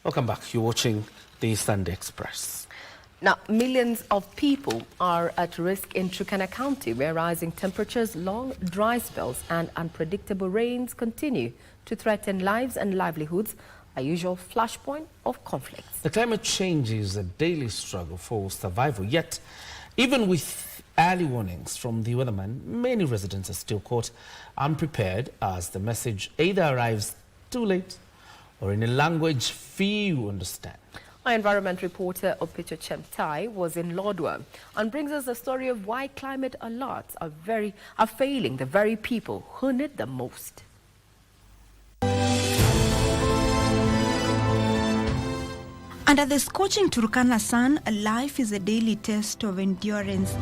Welcome back. You're watching the Sunday Express. Now, millions of people are at risk in Turkana County, where rising temperatures, long dry spells and unpredictable rains continue to threaten lives and livelihoods, a usual flashpoint of conflicts. The climate change is a daily struggle for survival, yet even with early warnings from the weatherman, many residents are still caught unprepared as the message either arrives too late or in a language few understand. Our environment reporter Opicho Chemtai was in Lodwar and brings us the story of why climate alerts are failing the very people who need them most. Under the scorching Turkana sun, life is a daily test of endurance.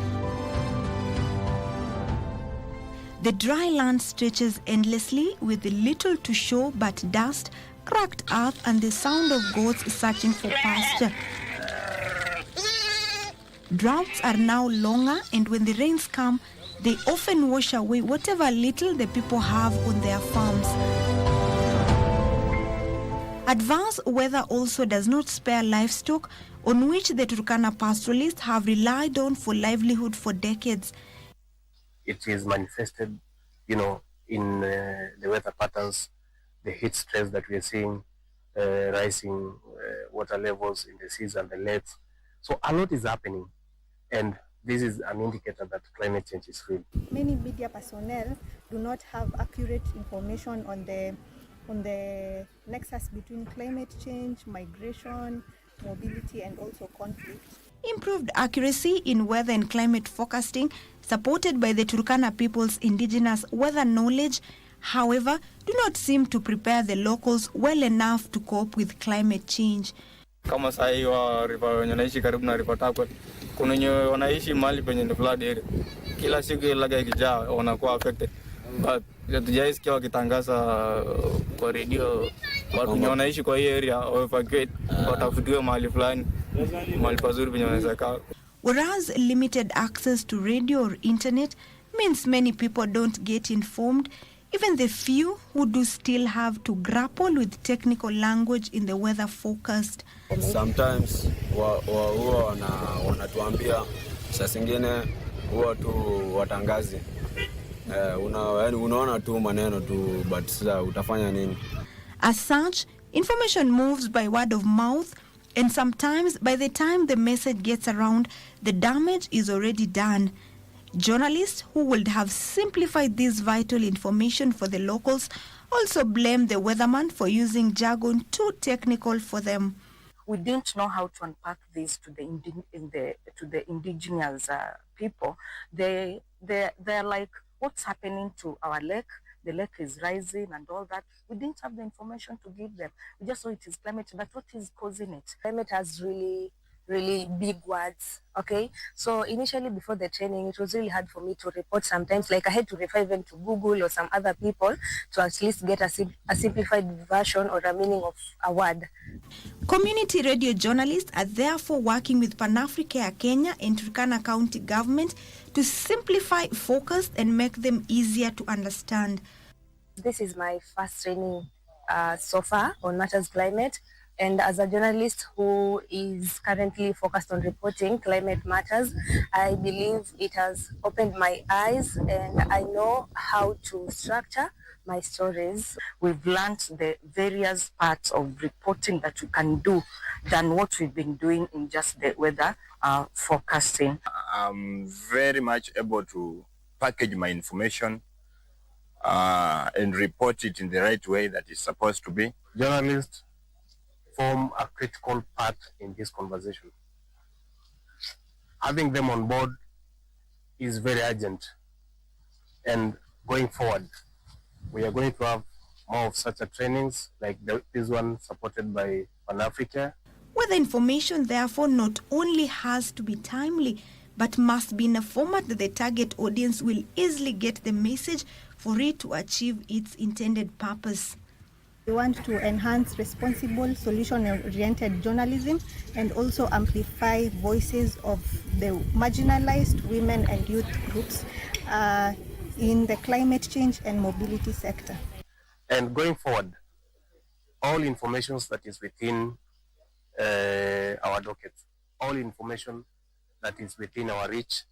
The dry land stretches endlessly with little to show but dust, cracked earth and the sound of goats searching for pasture. Droughts are now longer, and when the rains come, they often wash away whatever little the people have on their farms. Adverse weather also does not spare livestock, on which the Turkana pastoralists have relied on for livelihood for decades. It is manifested, in the weather patterns, the heat stress that we are seeing, rising water levels in the seas and the lakes. So a lot is happening, and this is an indicator that climate change is real. Many media personnel do not have accurate information on the nexus between climate change, migration, mobility, and also conflict. Improved accuracy in weather and climate forecasting, supported by the Turkana people's indigenous weather knowledge, however, do not seem to prepare the locals well enough to cope with climate change. Kama sahi wanaishi karibu na River Tapa, kuna wenye wanaishi mahali penye ni flood area. Kila siku ilaga ikijaa wanakuwa affected. But hatujaisikia wakitangaza kwa radio watu wenye wanaishi kwa hii area evacuate, watafutiwe mahali fulani, mahali pazuri penye wanaweza kaa. Whereas limited access to radio or internet means many people don't get informed, even the few who do still have to grapple with technical language in the weather forecast. Sometimes huwa wanatuambia, saa zingine huwa tu watangazi. Unaona tu maneno tu, but sasa utafanya nini? As such, information moves by word of mouth, and sometimes by the time the message gets around, the damage is already done. Journalists who would have simplified this vital information for the locals also blame the weatherman for using jargon too technical for them. We didn't know how to unpack this to the indigenous people. They're like, what's happening to our lake? The lake is rising and all that. We didn't have the information to give them. We just saw it is climate, but what is causing it? Climate has really big words, okay? So initially before the training, it was really hard for me to report sometimes. Like I had to refer even to Google or some other people to at least get a simplified version or a meaning of a word. Community radio journalists are therefore working with Pan-Africa Kenya and Turkana County government to simplify, focus, and make them easier to understand. This is my first training so far on matters climate. And as a journalist who is currently focused on reporting climate matters, I believe it has opened my eyes and I know how to structure my stories. We've learned the various parts of reporting that we can do than what we've been doing in just the weather forecasting. I'm very much able to package my information and report it in the right way that it's supposed to be. Journalists form a critical part in this conversation. Having them on board is very urgent, and going forward, we are going to have more of such trainings like this one supported by Pan-Africa. Weather information therefore not only has to be timely, but must be in a format that the target audience will easily get the message for it to achieve its intended purpose. We want to enhance responsible, solution-oriented journalism and also amplify voices of the marginalized women and youth groups in the climate change and mobility sector. And going forward, all information that is within our dockets. All information that is within our reach,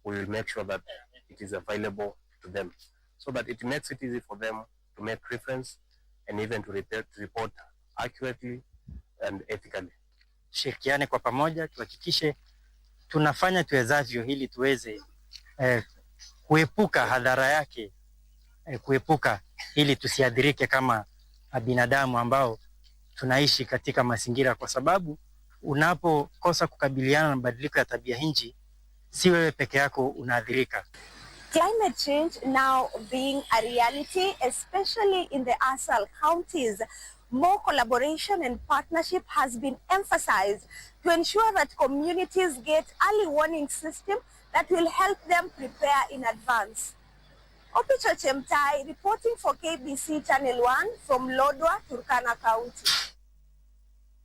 we will make sure that it is available to them, so that it makes it easy for them to make reference and even to report accurately and ethically. Shirikiane kwa pamoja, tuhakikishe tunafanya tuwezavyo ili tuweze kuepuka hadhara yake, kuepuka ili tusiadhirike kama binadamu ambao tunaishi katika mazingira, kwa sababu unapokosa kukabiliana na mabadiliko ya tabia nchi, si wewe peke yako unaadhirika. Climate change now being a reality, especially in the ASAL counties, more collaboration and partnership has been emphasized to ensure that communities get early warning system that will help them prepare in advance. Opicho Chemtai reporting for KBC Channel 1 from Lodwar, Turkana County.